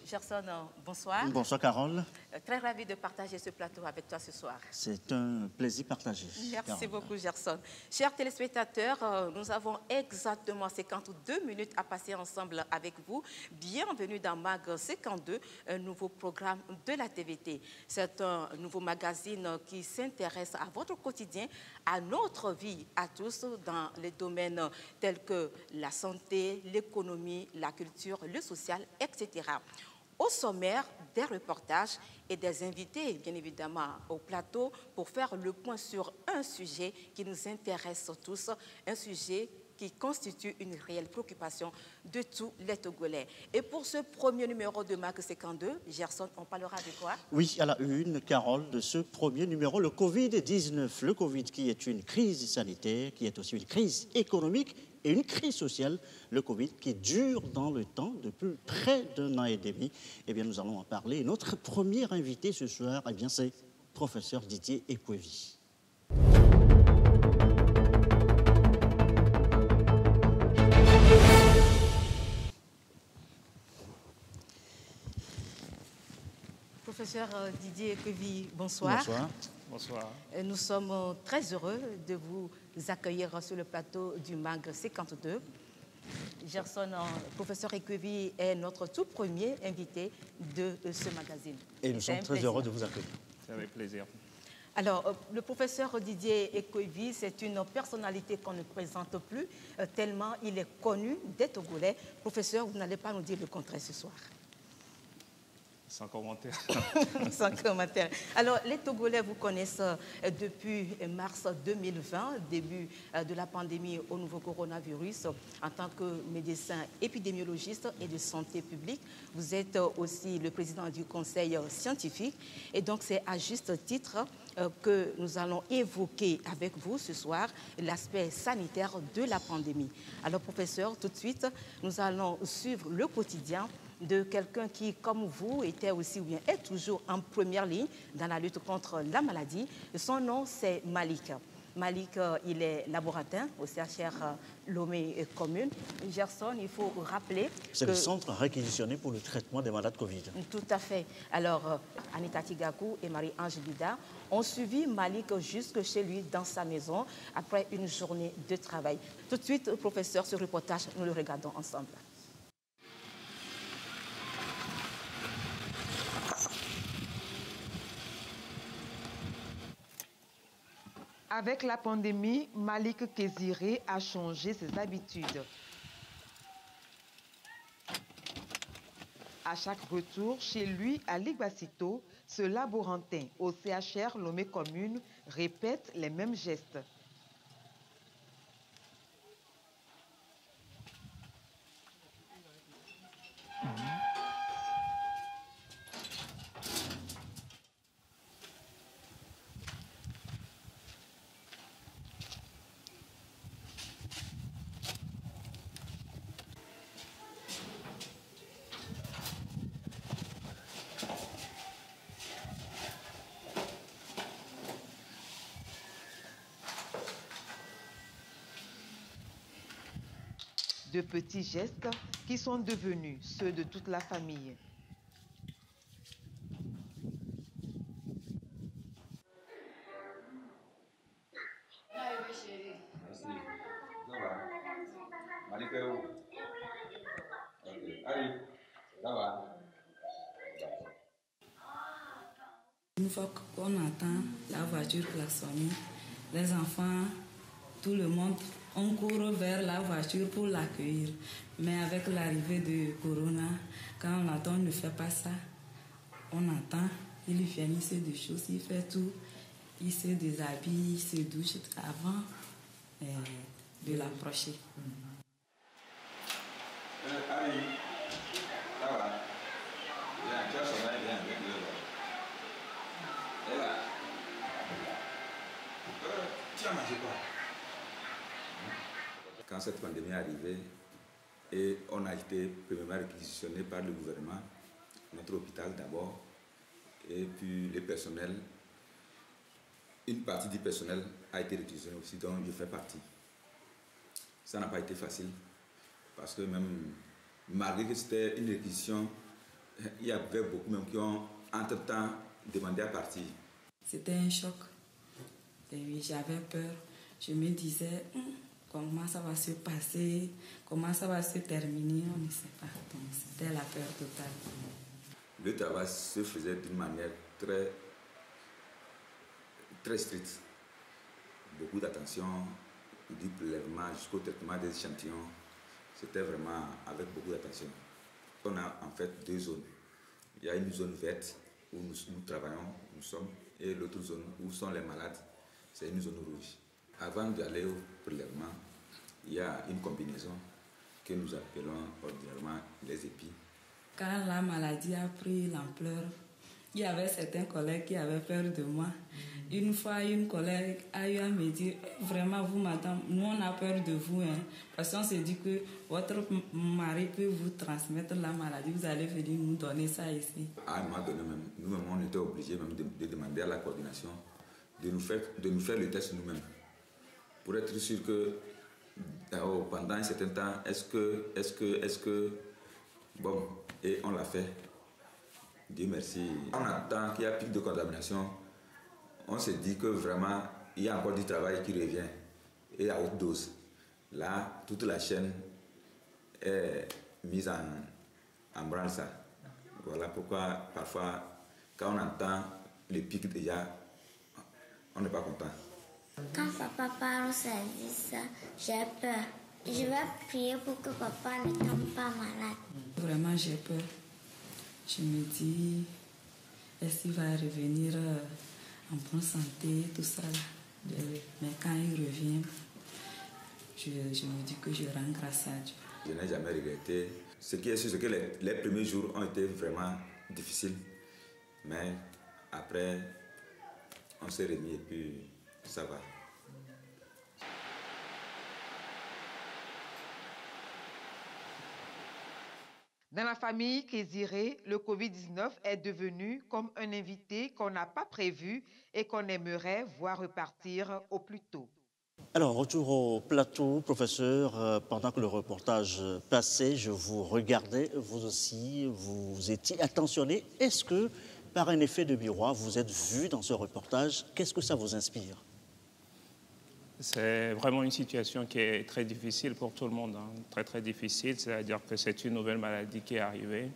Gerson, bonsoir. Bonsoir Carole. Très ravi de partager ce plateau avec toi ce soir. C'est un plaisir partagé. Merci beaucoup Gerson. Chers téléspectateurs, nous avons exactement 52 minutes à passer ensemble avec vous. Bienvenue dans MAG 52, un nouveau programme de la TVT. C'est un nouveau magazine qui s'intéresse à votre quotidien, à notre vie, à tous, dans les domaines tels que la santé, l'économie, la culture, le social, etc. Au sommaire, des reportages et des invités, bien évidemment, au plateau pour faire le point sur un sujet qui nous intéresse tous, un sujet qui constitue une réelle préoccupation de tous les Togolais. Et pour ce premier numéro de MAG 52, Gerson, on parlera de quoi? Oui, à la une, Carole, de ce premier numéro, le Covid-19. Le Covid qui est une crise sanitaire, qui est aussi une crise économique et une crise sociale. Le Covid qui dure dans le temps depuis près d'1 an et demi. Eh bien, nous allons en parler. Notre premier invité ce soir, eh bien, c'est professeur Didier Ekwevi. Professeur Didier Ekwevi, bonsoir. Bonsoir. Bonsoir. Nous sommes très heureux de vous accueillir sur le plateau du MAG 52. Gerson, professeur Ekwevi est notre tout premier invité de ce magazine. Et nous sommes très heureux de vous accueillir. C'est avec plaisir. Alors, le professeur Didier Ekwevi, c'est une personnalité qu'on ne présente plus, tellement il est connu des Togolais. Professeur, vous n'allez pas nous dire le contraire ce soir. Sans commentaire. Sans commentaire. Alors, les Togolais vous connaissent depuis mars 2020, début de la pandémie au nouveau coronavirus, en tant que médecin épidémiologiste et de santé publique. Vous êtes aussi le président du conseil scientifique. Et donc, c'est à juste titre que nous allons évoquer avec vous ce soir l'aspect sanitaire de la pandémie. Alors, professeur, tout de suite, nous allons suivre le quotidien de quelqu'un qui, comme vous, était aussi ou bien est toujours en première ligne dans la lutte contre la maladie. Son nom, c'est Malik. Malik, il est laboratin au CHR Lomé Commune. Gerson, il faut rappeler C'est le centre réquisitionné pour le traitement des malades Covid. Tout à fait. Alors, Anita Tigakou et Marie-Ange Bida ont suivi Malik jusque chez lui dans sa maison après une journée de travail. Tout de suite, professeur, ce reportage, nous le regardons ensemble. Avec la pandémie, Malik Kéziré a changé ses habitudes. À chaque retour chez lui à Ligbasito, ce laborantin au CHR Lomé Commune répète les mêmes gestes. De petits gestes qui sont devenus ceux de toute la famille. Une fois qu'on entend la voiture klaxonner, les enfants, tout le monde, on court vers la voiture pour l'accueillir. Mais avec l'arrivée de Corona, quand on entend, on ne fait pas ça. On entend, il vient, il se déchausse, il fait tout. Il se déshabille, il se douche avant de l'approcher. Quand cette pandémie est arrivée et on a été premièrement réquisitionné par le gouvernement, notre hôpital d'abord, et puis les personnels, une partie du personnel a été réquisitionné aussi, dont je fais partie. Ça n'a pas été facile, parce que même malgré que c'était une réquisition Il y avait beaucoup même qui ont entre-temps demandé à partir. C'était un choc. Et oui, j'avais peur. Je me disais, comment ça va se passer, comment ça va se terminer, on ne sait pas. Donc c'était la peur totale. Le travail se faisait d'une manière très, très stricte. Beaucoup d'attention, du prélèvement jusqu'au traitement des échantillons. C'était vraiment avec beaucoup d'attention. On a en fait deux zones. Il y a une zone verte où nous travaillons, nous sommes, et l'autre zone où sont les malades, c'est une zone rouge. Avant d'aller au prélèvement, il y a une combinaison que nous appelons ordinairement les épis. Quand la maladie a pris l'ampleur, il y avait certains collègues qui avaient peur de moi. Une fois, une collègue a eu à me dire, vraiment, vous, madame, nous, on a peur de vous. Hein, parce qu'on s'est dit que votre mari peut vous transmettre la maladie. Vous allez venir nous donner ça ici. À un moment donné, même, nous-mêmes, on était obligés même de demander à la coordination de nous faire le test nous-mêmes. Pour être sûr que pendant un certain temps, est-ce que... Bon, et on l'a fait. Dieu merci. On attend qu'il y a pic de contamination. On s'est dit que vraiment, il y a encore du travail qui revient. Et à haute dose. Là, toute la chaîne est mise en branle ça. Voilà pourquoi, parfois, quand on entend les pics déjà, on n'est pas content. Quand papa parle au service, j'ai peur. Je vais prier pour que papa ne tombe pas malade. Vraiment, j'ai peur. Je me dis, est-ce qu'il va revenir en bonne santé, tout ça. Mais quand il revient, je me dis que je rends grâce à Dieu. Je n'ai jamais regretté. Ce qui est sûr, c'est que les premiers jours ont été vraiment difficiles. Mais après, on s'est remis et puis ça va. Dans la famille Kéziré, le Covid-19 est devenu comme un invité qu'on n'a pas prévu et qu'on aimerait voir repartir au plus tôt. Alors, retour au plateau, professeur. Pendant que le reportage passait, je vous regardais, vous aussi, vous étiez attentionné. Est-ce que, par un effet de miroir, vous êtes vu dans ce reportage? Qu'est-ce que ça vous inspire? C'est vraiment une situation qui est très difficile pour tout le monde, hein. Très très difficile, c'est-à-dire que c'est une nouvelle maladie qui est arrivée.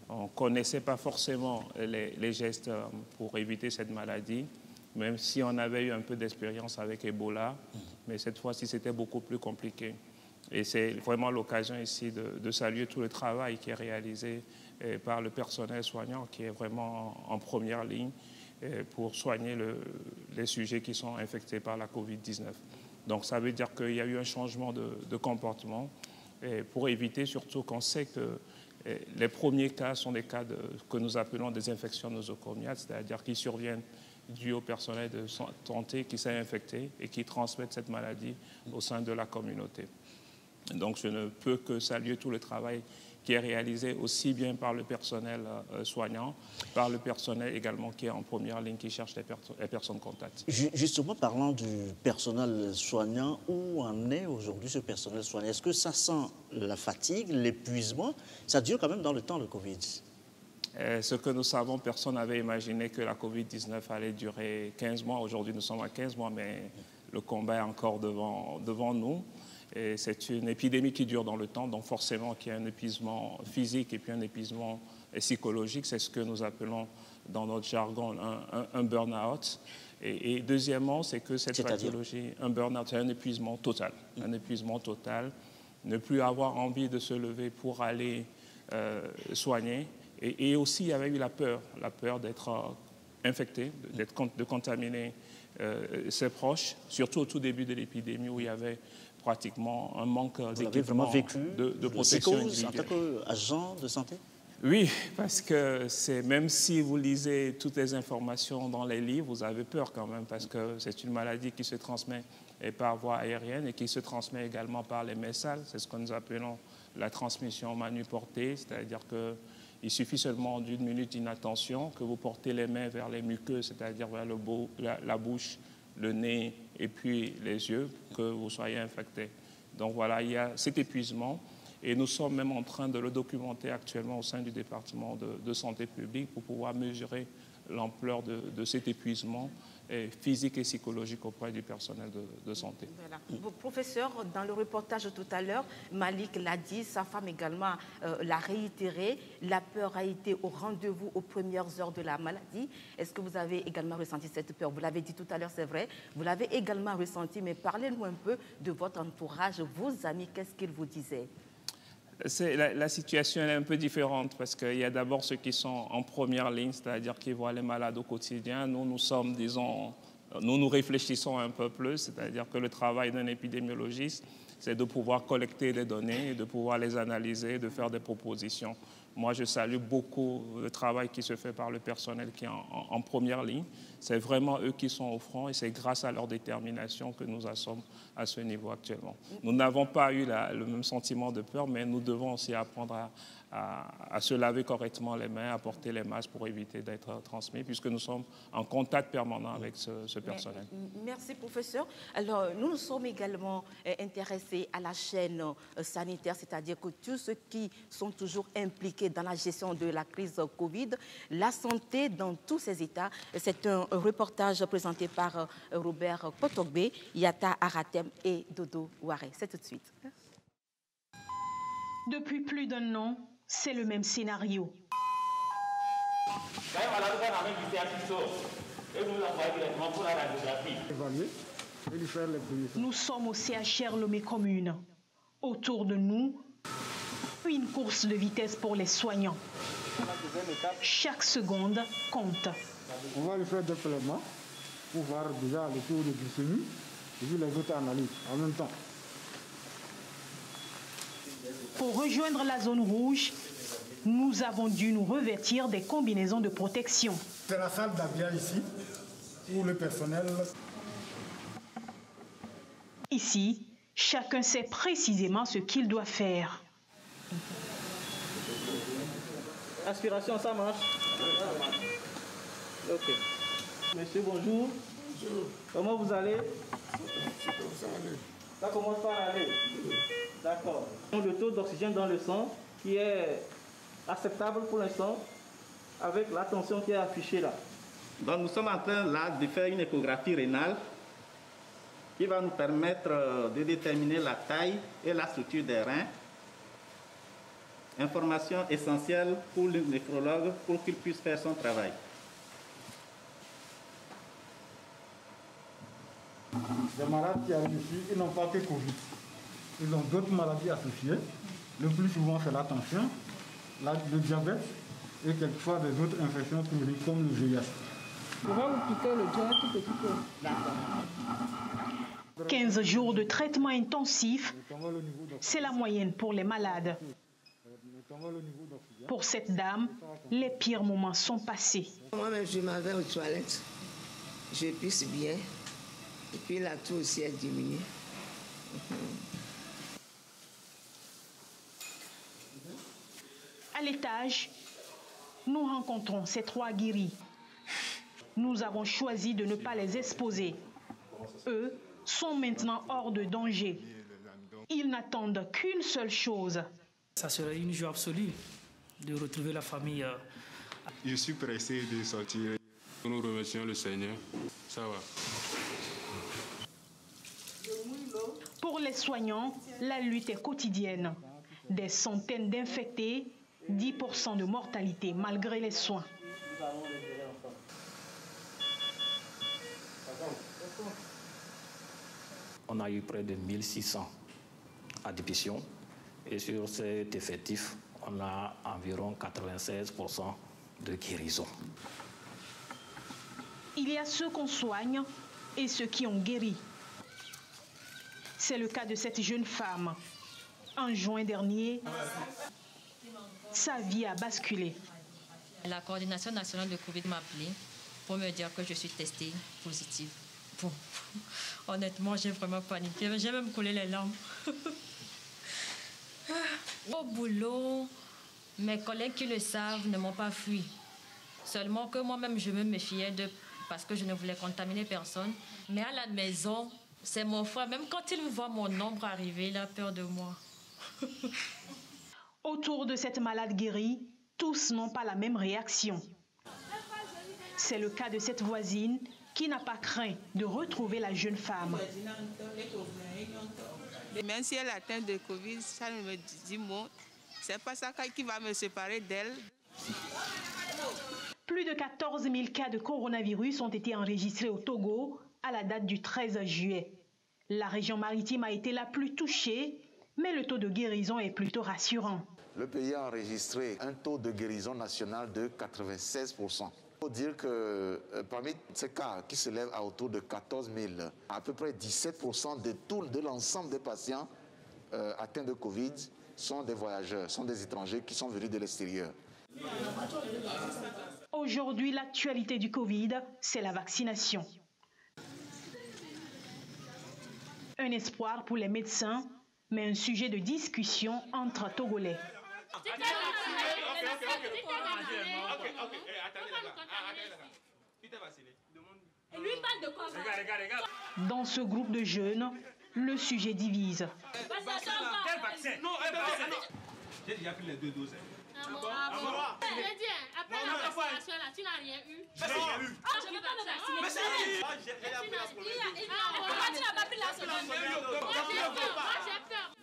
On ne connaissait pas forcément les gestes pour éviter cette maladie, même si on avait eu un peu d'expérience avec Ebola, mais cette fois-ci c'était beaucoup plus compliqué. Et c'est vraiment l'occasion ici de saluer tout le travail qui est réalisé par le personnel soignant qui est vraiment en première ligne pour soigner les sujets qui sont infectés par la Covid-19. Donc ça veut dire qu'il y a eu un changement de comportement pour éviter surtout qu'on sait que les premiers cas sont des cas que nous appelons des infections nosocomiales, c'est-à-dire qui surviennent dû au personnel de santé qui s'est infecté et qui transmettent cette maladie au sein de la communauté. Donc je ne peux que saluer tout le travail qui est réalisé aussi bien par le personnel soignant, par le personnel également qui est en première ligne, qui cherche les personnes contacts. Justement, parlant du personnel soignant, où en est aujourd'hui ce personnel soignant? Est-ce que ça sent la fatigue, l'épuisement? Ça dure quand même dans le temps, le Covid. Ce que nous savons, personne n'avait imaginé que la Covid-19 allait durer 15 mois. Aujourd'hui, nous sommes à 15 mois, mais le combat est encore devant nous. C'est une épidémie qui dure dans le temps, donc forcément qu'il y a un épuisement physique et puis un épuisement psychologique. C'est ce que nous appelons dans notre jargon un burn-out. Et deuxièmement, c'est que cette pathologie, un burn-out, c'est un épuisement total. Un épuisement total. Ne plus avoir envie de se lever pour aller soigner. Et aussi, il y avait eu la peur d'être infecté, de contaminer ses proches, surtout au tout début de l'épidémie où il y avait pratiquement un manque d'équipement de protection individuelle. En tant qu'agent de santé? Oui, parce que même si vous lisez toutes les informations dans les livres, vous avez peur quand même, parce que c'est une maladie qui se transmet par voie aérienne et qui se transmet également par les messales. C'est ce que nous appelons la transmission manuportée, c'est-à-dire qu'il suffit seulement d'une minute d'inattention que vous portez les mains vers les muqueuses, c'est-à-dire vers la bouche, le nez et puis les yeux, que vous soyez infecté. Donc voilà, il y a cet épuisement. Et nous sommes même en train de le documenter actuellement au sein du département de santé publique pour pouvoir mesurer l'ampleur de cet épuisement physique et psychologique auprès du personnel de santé. Voilà. Professeur, dans le reportage tout à l'heure, Malik l'a dit, sa femme également l'a réitéré, la peur a été au rendez-vous aux premières heures de la maladie. Est-ce que vous avez également ressenti cette peur? Vous l'avez dit tout à l'heure, c'est vrai, vous l'avez également ressenti, mais parlez-nous un peu de votre entourage, vos amis, qu'est-ce qu'ils vous disaient? La situation est un peu différente parce qu'il y a d'abord ceux qui sont en première ligne, c'est-à-dire qui voient les malades au quotidien. Nous sommes, disons, nous réfléchissons un peu plus, c'est-à-dire que le travail d'un épidémiologiste, c'est de pouvoir collecter des données, de pouvoir les analyser, de faire des propositions. Moi, je salue beaucoup le travail qui se fait par le personnel qui est en première ligne. C'est vraiment eux qui sont au front et c'est grâce à leur détermination que nous en sommes à ce niveau actuellement. Nous n'avons pas eu le même sentiment de peur, mais nous devons aussi apprendre à se laver correctement les mains, à porter les masques pour éviter d'être transmis, puisque nous sommes en contact permanent avec ce personnel. Merci, professeur. Alors, nous nous sommes également intéressés à la chaîne sanitaire, c'est-à-dire que tous ceux qui sont toujours impliqués dans la gestion de la crise Covid, la santé dans tous ses états. C'est un reportage présenté par Robert Potogbe, Yata Aratem et Dodo Ouare. C'est tout de suite. Depuis plus d'un an, c'est le même scénario. Nous sommes au CHR Lomé Commune. Autour de nous, une course de vitesse pour les soignants. Chaque seconde compte. On va lui faire des prélèvements pour voir déjà le taux de glycémie et puis les autres analyses en même temps. Pour rejoindre la zone rouge, nous avons dû nous revêtir des combinaisons de protection. C'est la salle d'habillage ici pour le personnel. Ici, chacun sait précisément ce qu'il doit faire. Aspiration, ça marche? Ok. Monsieur, bonjour. Bonjour. Comment vous allez? Ça commence par aller. D'accord. Le taux d'oxygène dans le sang qui est acceptable pour l'instant avec la tension qui est affichée là. Donc nous sommes en train là de faire une échographie rénale qui va nous permettre de déterminer la taille et la structure des reins. Information essentielle pour le néphrologue pour qu'il puisse faire son travail. Les malades qui arrivent ici, ils n'ont pas que Covid. Ils ont d'autres maladies associées. Le plus souvent, c'est la tension, le diabète et quelquefois des autres infections chroniques comme le VIH. On va vous piquer le doigt tout petit peu. D'accord. 15 jours de traitement intensif, c'est la moyenne pour les malades. Pour cette dame, les pires moments sont passés. Moi-même, je m'en vais aux toilettes. Je pisse bien. Et puis la toux aussi a diminué. À l'étage, nous rencontrons ces 3 guéris. Nous avons choisi de ne pas les exposer. Eux sont maintenant hors de danger. Ils n'attendent qu'une seule chose. Ça serait une joie absolue de retrouver la famille. Je suis pressé de sortir. Nous remercions le Seigneur. Ça va. Pour les soignants, la lutte est quotidienne. Des centaines d'infectés, 10% de mortalité malgré les soins. On a eu près de 1600 admissions et sur cet effectif, on a environ 96% de guérison. Il y a ceux qu'on soigne et ceux qui ont guéri. C'est le cas de cette jeune femme. En juin dernier, sa vie a basculé. La coordination nationale de Covid m'a appelée pour me dire que je suis testée positive. Bon, honnêtement, j'ai vraiment paniqué. J'ai même collé les larmes. Au boulot, mes collègues qui le savent ne m'ont pas fui. Seulement que moi-même, je me méfiais d'eux parce que je ne voulais contaminer personne. Mais à la maison, c'est mon frère. Même quand il voit mon ombre arriver, il a peur de moi. Autour de cette malade guérie, tous n'ont pas la même réaction. C'est le cas de cette voisine qui n'a pas craint de retrouver la jeune femme. Même si elle atteint de Covid, ça ne me dit mot. C'est pas ça qui va me séparer d'elle. Plus de 14 000 cas de coronavirus ont été enregistrés au Togo à la date du 13 juillet. La région maritime a été la plus touchée, mais le taux de guérison est plutôt rassurant. Le pays a enregistré un taux de guérison national de 96%. Il faut dire que parmi ces cas qui s'élèvent à autour de 14 000, à peu près 17% de l'ensemble des patients atteints de Covid sont des voyageurs, sont des étrangers qui sont venus de l'extérieur. Aujourd'hui, l'actualité du Covid, c'est la vaccination. Un espoir pour les médecins, mais un sujet de discussion entre Togolais. Dans ce groupe de jeunes, le sujet divise. Quel vaccin? J'ai déjà pris les 2 doses. Après la vaccination, là, tu n'as rien eu. Mais j'ai eu. Je ne veux pas me vacciner. Mais c'est Pourquoi tu n'as pas pris la seconde? Moi, j'ai peur.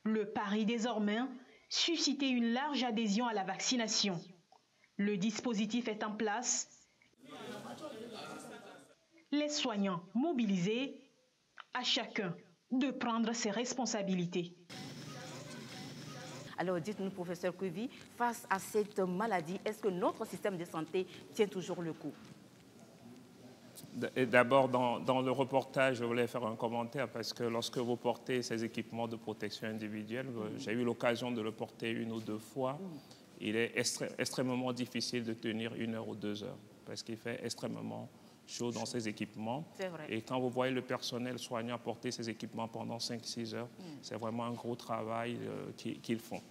Le pari désormais, susciter une large adhésion à la vaccination. Le dispositif est en place. Les soignants mobilisés, à chacun de prendre ses responsabilités. Alors dites-nous, professeur Kouvi, face à cette maladie, est-ce que notre système de santé tient toujours le coup? D'abord, dans le reportage, je voulais faire un commentaire parce que lorsque vous portez ces équipements de protection individuelle, j'ai eu l'occasion de le porter 1 ou 2 fois, il est extrêmement difficile de tenir 1 heure ou 2 heures parce qu'il fait extrêmement chaud dans ces équipements. C'est vrai. Et quand vous voyez le personnel soignant porter ces équipements pendant 5-6 heures, c'est vraiment un gros travail qu'ils font.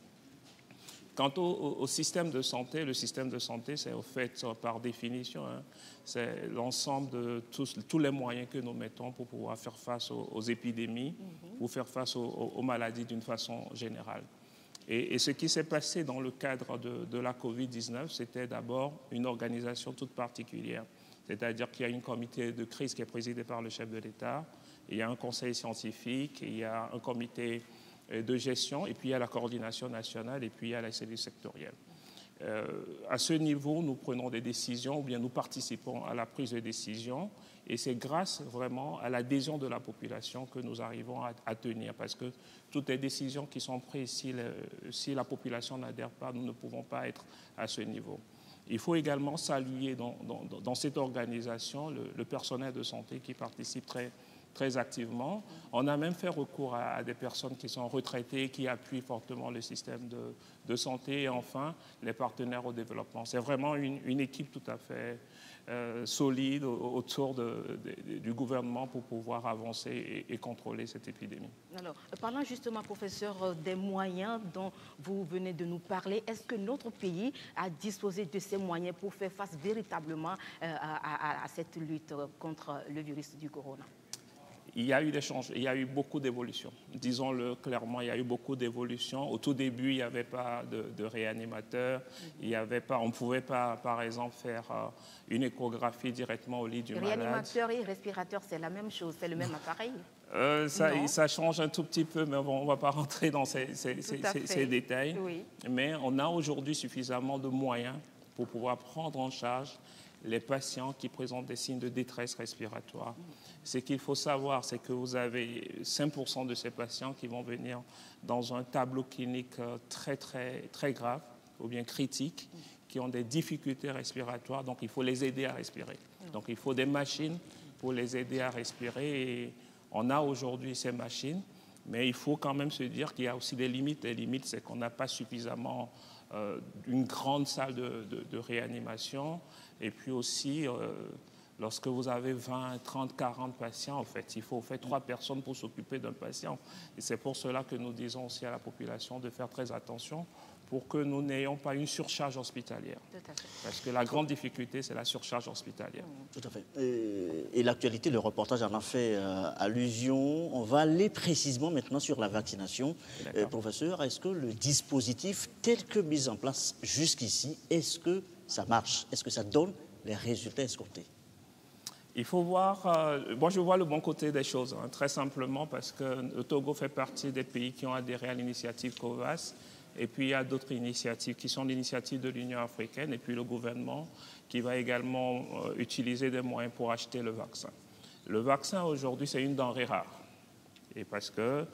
Quant au système de santé, le système de santé, c'est au fait, par définition, c'est l'ensemble de tous les moyens que nous mettons pour pouvoir faire face aux épidémies ou faire face aux maladies d'une façon générale. Et ce qui s'est passé dans le cadre de la Covid-19, c'était d'abord une organisation toute particulière. C'est-à-dire qu'il y a un comité de crise qui est présidé par le chef de l'État, il y a un conseil scientifique, il y a un comité de gestion, et puis il y a la coordination nationale, et puis il y a la cellule sectorielle. À ce niveau, nous prenons des décisions, ou bien nous participons à la prise de décision, et c'est grâce vraiment à l'adhésion de la population que nous arrivons à tenir, parce que toutes les décisions qui sont prises, si la population n'adhère pas, nous ne pouvons pas être à ce niveau. Il faut également saluer dans cette organisation le personnel de santé qui participe très activement. On a même fait recours à des personnes qui sont retraitées, qui appuient fortement le système de santé et enfin les partenaires au développement. C'est vraiment une équipe tout à fait solide autour du gouvernement pour pouvoir avancer et contrôler cette épidémie. Alors, parlant justement, professeur, des moyens dont vous venez de nous parler, est-ce que notre pays a disposé de ces moyens pour faire face véritablement à cette lutte contre le virus du corona? Il y a eu des changements, il y a eu beaucoup d'évolutions. Disons-le clairement, il y a eu beaucoup d'évolutions. Au tout début, il n'y avait pas de réanimateur, il y avait pas, on ne pouvait pas, par exemple, faire une échographie directement au lit du malade. Réanimateur et respirateur, c'est la même chose, c'est le même appareil. Ça change un tout petit peu, mais bon, on ne va pas rentrer dans ces détails. Oui. Mais on a aujourd'hui suffisamment de moyens pour pouvoir prendre en charge les patients qui présentent des signes de détresse respiratoire. Ce qu'il faut savoir, c'est que vous avez 5% de ces patients qui vont venir dans un tableau clinique très grave ou bien critique, qui ont des difficultés respiratoires, donc il faut les aider à respirer. Donc il faut des machines pour les aider à respirer et on a aujourd'hui ces machines, mais il faut quand même se dire qu'il y a aussi des limites. Les limites, c'est qu'on n'a pas suffisamment une grande salle de réanimation. Et puis aussi, lorsque vous avez 20, 30, 40 patients, en fait, il faut 3 personnes pour s'occuper d'un patient. Et c'est pour cela que nous disons aussi à la population de faire très attention pour que nous n'ayons pas une surcharge hospitalière. Tout à fait. Parce que la grande difficulté, c'est la surcharge hospitalière. Tout à fait. Et l'actualité, le reportage en a fait allusion. On va aller précisément maintenant sur la vaccination. Professeur, est-ce que le dispositif tel que mis en place jusqu'ici, est-ce que ça marche? Est-ce que ça donne les résultats escomptés? Il faut voir, moi je vois le bon côté des choses, hein, très simplement parce que le Togo fait partie des pays qui ont adhéré à l'initiative COVAX, et puis il y a d'autres initiatives qui sont l'initiative de l'Union africaine, et puis le gouvernement qui va également utiliser des moyens pour acheter le vaccin. Le vaccin aujourd'hui c'est une denrée rare, et parce que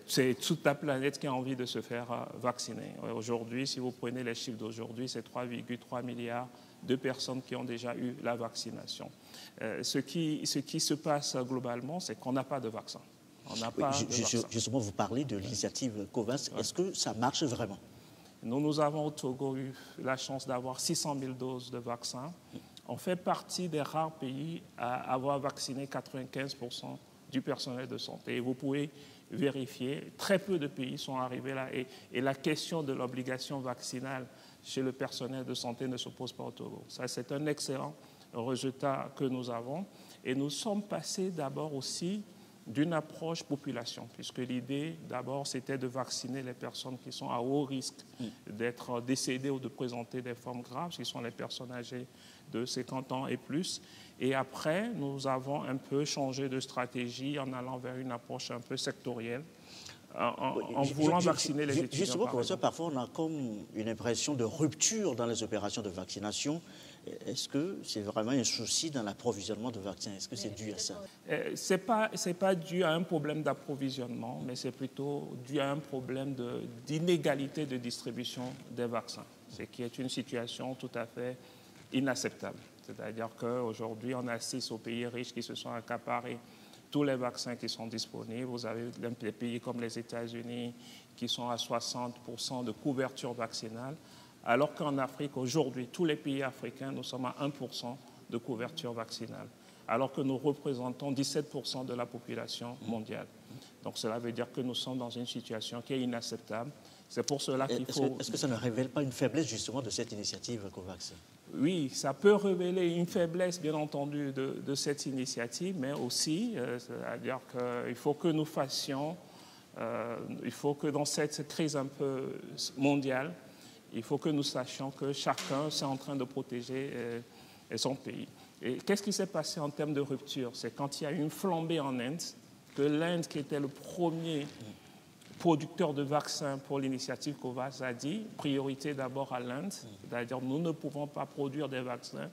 c'est toute la planète qui a envie de se faire vacciner. Aujourd'hui, si vous prenez les chiffres d'aujourd'hui, c'est 3,3 milliards de personnes qui ont déjà eu la vaccination. Ce qui se passe globalement, c'est qu'on n'a pas de vaccin. On n'a pas de vaccin. Justement, vous parlez de l'initiative COVAX. Est-ce que ça marche vraiment? Nous avons au Togo eu la chance d'avoir 600 000 doses de vaccins. On fait partie des rares pays à avoir vacciné 95% du personnel de santé. Et vous pouvez vérifier, très peu de pays sont arrivés là. Et la question de l'obligation vaccinale chez le personnel de santé ne se pose pas au Togo. Ça, c'est un excellent résultat que nous avons. Et nous sommes passés d'abord aussi d'une approche population, puisque l'idée, d'abord, c'était de vacciner les personnes qui sont à haut risque d'être décédées ou de présenter des formes graves, qui sont les personnes âgées de 50 ans et plus. Et après, nous avons un peu changé de stratégie en allant vers une approche un peu sectorielle, en voulant vacciner les étudiants. Justement, professeur, parfois on a comme une impression de rupture dans les opérations de vaccination. Est-ce que c'est vraiment un souci dans l'approvisionnement de vaccins? Est-ce que c'est dû à ça? C'est pas dû à un problème d'approvisionnement, mais c'est plutôt dû à un problème d'inégalité de distribution des vaccins, ce qui est une situation tout à fait inacceptable. C'est-à-dire qu'aujourd'hui, on assiste aux pays riches qui se sont accaparés tous les vaccins qui sont disponibles. Vous avez des pays comme les États-Unis qui sont à 60% de couverture vaccinale, alors qu'en Afrique, aujourd'hui, tous les pays africains, nous sommes à 1% de couverture vaccinale, alors que nous représentons 17% de la population mondiale. Donc cela veut dire que nous sommes dans une situation qui est inacceptable. C'est pour cela qu'il faut... Est-ce que ça ne révèle pas une faiblesse, justement, de cette initiative COVAX? Oui, ça peut révéler une faiblesse, bien entendu, de cette initiative, mais aussi, c'est-à-dire qu'il faut que nous fassions, il faut que dans cette crise un peu mondiale, il faut que nous sachions que chacun est en train de protéger son pays. Et qu'est-ce qui s'est passé en termes de rupture? C'est quand il y a eu une flambée en Inde, que l'Inde, qui était le premier producteur de vaccins pour l'initiative COVAX, a dit priorité d'abord à l'Inde, c'est-à-dire nous ne pouvons pas produire des vaccins,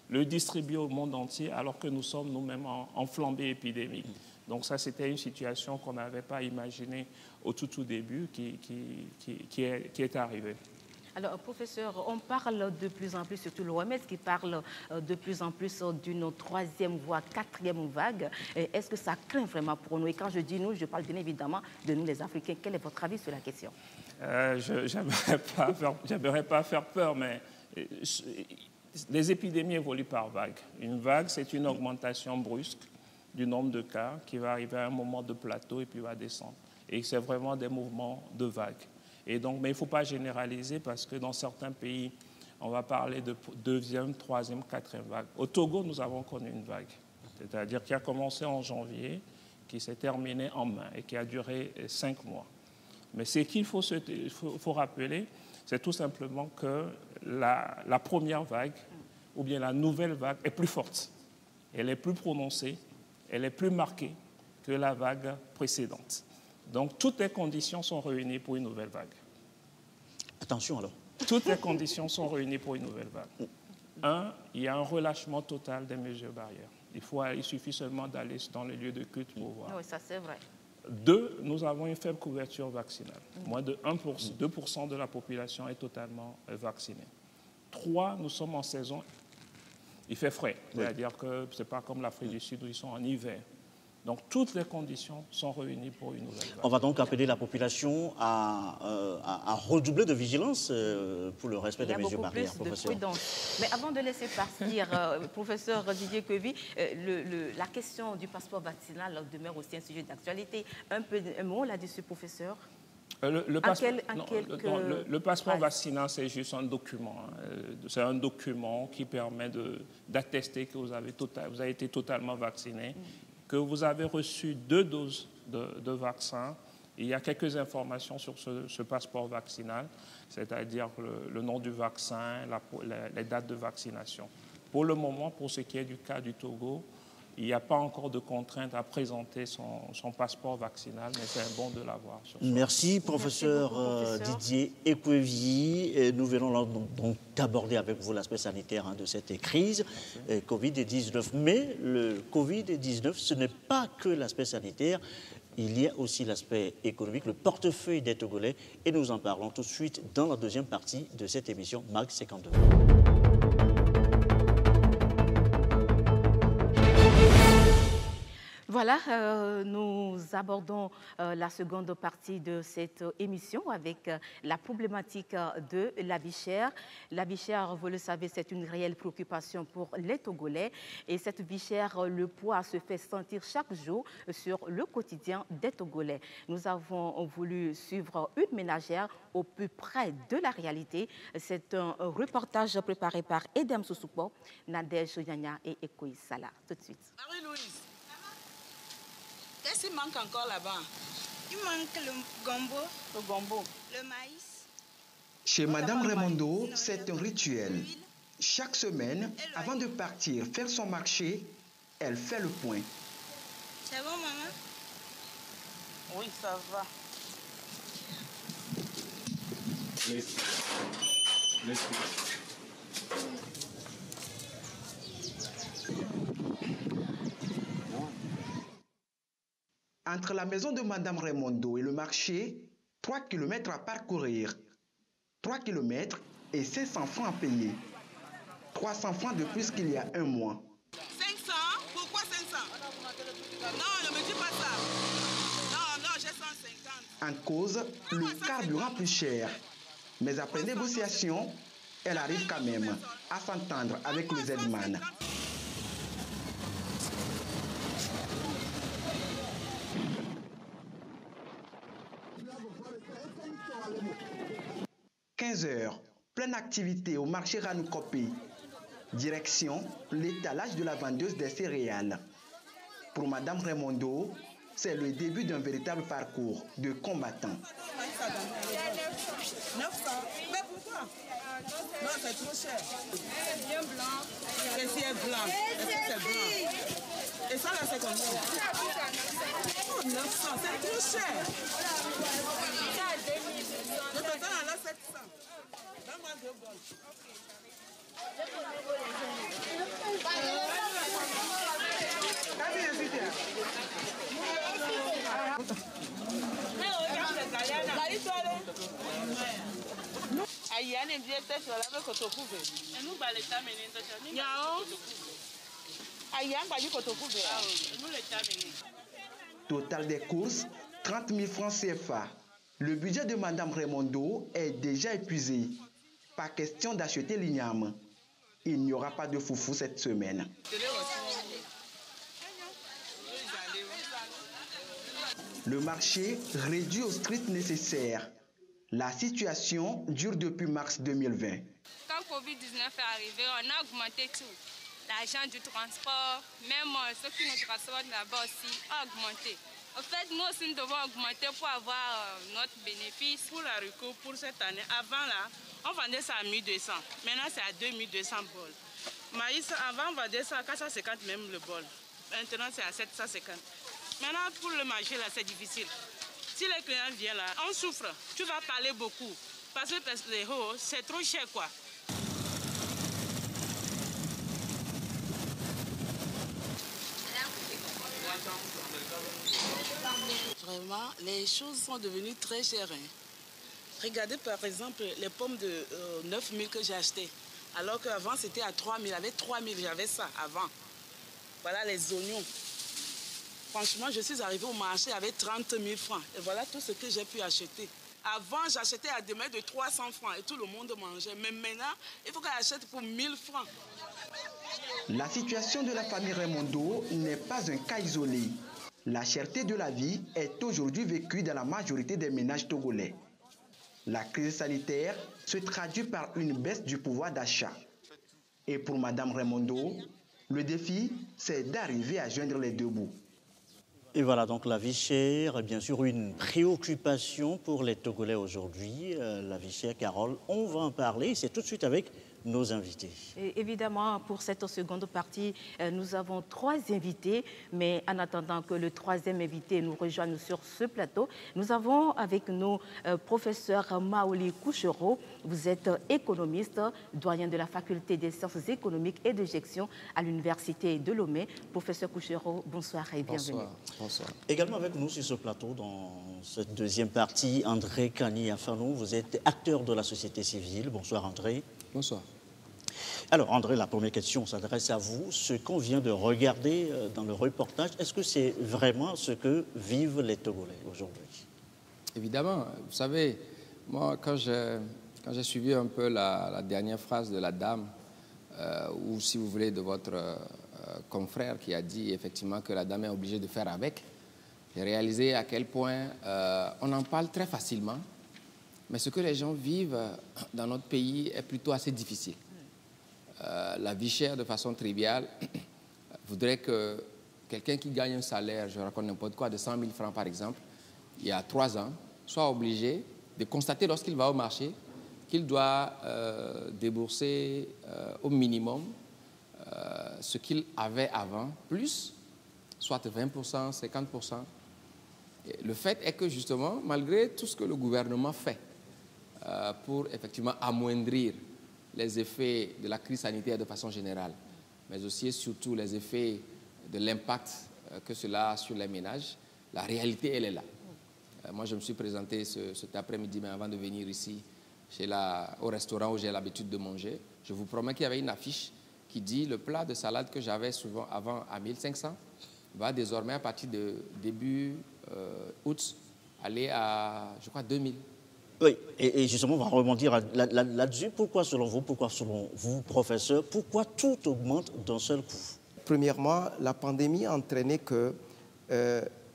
le distribuer au monde entier alors que nous sommes nous-mêmes en flambée épidémique. Donc ça, c'était une situation qu'on n'avait pas imaginée au tout début qui est arrivée. Alors, professeur, on parle de plus en plus, surtout l'OMS qui parle de plus en plus d'une troisième voire quatrième vague. Est-ce que ça craint vraiment pour nous? Et quand je dis nous, je parle bien évidemment de nous les Africains. Quel est votre avis sur la question? J'aimerais pas faire peur, mais les épidémies évoluent par vague. Une vague, c'est une augmentation brusque du nombre de cas qui va arriver à un moment de plateau et puis va descendre. Et c'est vraiment des mouvements de vague. Et donc, mais il ne faut pas généraliser parce que dans certains pays, on va parler de deuxième, troisième, quatrième vague. Au Togo, nous avons connu une vague, c'est-à-dire qui a commencé en janvier, qui s'est terminée en mai et qui a duré 5 mois. Mais ce qu'il faut rappeler, c'est tout simplement que la première vague, ou bien la nouvelle vague, est plus forte. Elle est plus prononcée, elle est plus marquée que la vague précédente. Donc, toutes les conditions sont réunies pour une nouvelle vague. Attention alors. Toutes les conditions sont réunies pour une nouvelle vague. Un, il y a un relâchement total des mesures barrières. Il suffit seulement d'aller dans les lieux de culte pour voir. Oui, ça c'est vrai. Deux, nous avons une faible couverture vaccinale. Moins de 2% de la population est totalement vaccinée. Trois, nous sommes en saison. Il fait frais, c'est-à-dire que ce n'est pas comme l'Afrique du Sud où ils sont en hiver. Donc, toutes les conditions sont réunies pour une nouvelle vague. On va donc appeler la population à redoubler de vigilance pour le respect des mesures barrières, professeur. Il y a beaucoup plus de prudence. Mais avant de laisser partir, professeur Didier Quevy, la question du passeport vaccinal demeure aussi un sujet d'actualité. Un mot là-dessus, professeur? Le passeport vaccinal, c'est juste un document. C'est un document qui permet d'attester que vous avez été totalement vacciné, que vous avez reçu 2 doses de vaccin. Il y a quelques informations sur ce passeport vaccinal, c'est-à-dire le nom du vaccin, les dates de vaccination. Pour le moment, pour ce qui est du cas du Togo, il n'y a pas encore de contrainte à présenter son passeport vaccinal, mais c'est bon de l'avoir. Merci, professeur Didier Ekwevyi. Nous venons donc d'aborder avec vous l'aspect sanitaire de cette crise Covid-19. Mais le Covid-19, ce n'est pas que l'aspect sanitaire. Il y a aussi l'aspect économique, le portefeuille des Togolais. Et nous en parlons tout de suite dans la deuxième partie de cette émission MAG 52. Voilà, nous abordons la seconde partie de cette émission avec la problématique de la vie chère. La vie chère, vous le savez, c'est une réelle préoccupation pour les Togolais. Et cette vie chère, le poids se fait sentir chaque jour sur le quotidien des Togolais. Nous avons voulu suivre une ménagère au plus près de la réalité. C'est un reportage préparé par Edem Sousoupo, Nadège Yanya et Ekoï Salah. Tout de suite. Marie-Louise. Qu'est-ce qui manque encore là-bas? Il manque le gombo. Le gombo. Le maïs. Chez Madame Raimondo, c'est un rituel. Chaque semaine, avant de partir faire son marché, elle fait le point. C'est bon, maman? Oui, ça va. Entre la maison de Madame Raimondo et le marché, 3 km à parcourir. 3 km et 500 francs à payer. 300 francs de plus qu'il y a un mois. 500? Pourquoi 500? Non, ne me dis pas ça. Non, j'ai 150. En cause, le carburant plus cher. Mais après négociation, elle arrive quand même à s'entendre avec le Z-Man. « 15 heures, pleine activité au marché Ranoukopi. Direction, l'étalage de la vendeuse des céréales. Pour Madame Raimondo, c'est le début d'un véritable parcours de combattant. 900. Mais pourquoi? Non, c'est trop cher. C'est bien blanc. Qu'est-ce qui est blanc? Est-ce que c'est blanc? Et ça, là, c'est combien? Oh, 900, c'est trop cher. Je te donne là 700. Donne-moi 2 bols. Total des courses, 30 000 francs CFA. Le budget de Madame Raimondo est déjà épuisé. Pas question d'acheter l'igname. Il n'y aura pas de foufou cette semaine. Le marché réduit au strict nécessaire. La situation dure depuis mars 2020. Quand Covid-19 est arrivé, on a augmenté tout. L'argent du transport, même ceux qui nous transportent là-bas aussi, a augmenté. En fait, nous aussi, nous devons augmenter pour avoir notre bénéfice. Pour la recoupe, pour cette année, avant là, on vendait ça à 1200. Maintenant, c'est à 2200 bols. Maïs, avant, on vendait ça à 450 même le bol. Maintenant, c'est à 750. Maintenant, pour le marché, là, c'est difficile. Si les clients viennent là, on souffre. Tu vas parler beaucoup. Parce que c'est trop cher, quoi. Vraiment, les choses sont devenues très chères. Regardez par exemple les pommes de 9 000 que j'ai achetées. Alors qu'avant c'était à 3 000. Avec 3 000, j'avais ça avant. Voilà les oignons. Franchement, je suis arrivée au marché avec 30 000 francs. Et voilà tout ce que j'ai pu acheter. Avant, j'achetais à des mètres de 300 francs et tout le monde mangeait. Mais maintenant, il faut qu'elle achète pour 1 000 francs. La situation de la famille Raimondo n'est pas un cas isolé. La cherté de la vie est aujourd'hui vécue dans la majorité des ménages togolais. La crise sanitaire se traduit par une baisse du pouvoir d'achat. Et pour Mme Raimondo, le défi, c'est d'arriver à joindre les deux bouts. Et voilà, donc la vie chère est bien sûr une préoccupation pour les Togolais aujourd'hui. La vie chère, Carole, on va en parler. C'est tout de suite avec nos invités. Et évidemment, pour cette seconde partie, nous avons 3 invités. Mais en attendant que le 3e invité nous rejoigne sur ce plateau, nous avons avec nous professeur Maoli Kouchero. Vous êtes économiste, doyen de la faculté des sciences économiques et de gestion à l'université de Lomé. Professeur Kouchero, bonsoir et bienvenue. Bonsoir. Également avec nous sur ce plateau, dans cette deuxième partie, André Kani-Afanou. Vous êtes acteur de la société civile. Bonsoir André. Bonsoir. Alors André, la première question s'adresse à vous. Ce qu'on vient de regarder dans le reportage, est-ce que c'est vraiment ce que vivent les Togolais aujourd'hui? Évidemment. Vous savez, moi, quand j'ai suivi un peu la dernière phrase de la dame, ou si vous voulez de votre confrère qui a dit effectivement que la dame est obligée de faire avec, j'ai réalisé à quel point on en parle très facilement, mais ce que les gens vivent dans notre pays est plutôt assez difficile. La vie chère, de façon triviale, voudrait que quelqu'un qui gagne un salaire, je raconte n'importe quoi, de 100 000 francs par exemple, il y a 3 ans, soit obligé de constater lorsqu'il va au marché qu'il doit débourser au minimum ce qu'il avait avant, plus, soit 20%, 50%. Et le fait est que justement, malgré tout ce que le gouvernement fait pour effectivement amoindrir les effets de la crise sanitaire de façon générale, mais aussi et surtout les effets de l'impact que cela a sur les ménages, la réalité, elle est là. Moi, je me suis présenté cet après-midi, mais avant de venir ici, au restaurant où j'ai l'habitude de manger. Je vous promets qu'il y avait une affiche qui dit le plat de salade que j'avais souvent avant à 1500 va désormais, à partir de début août, aller à, je crois, 2000. Oui, et justement, on va rebondir là-dessus. Pourquoi selon vous, professeur, pourquoi tout augmente d'un seul coup? Premièrement, la pandémie a entraîné qu'il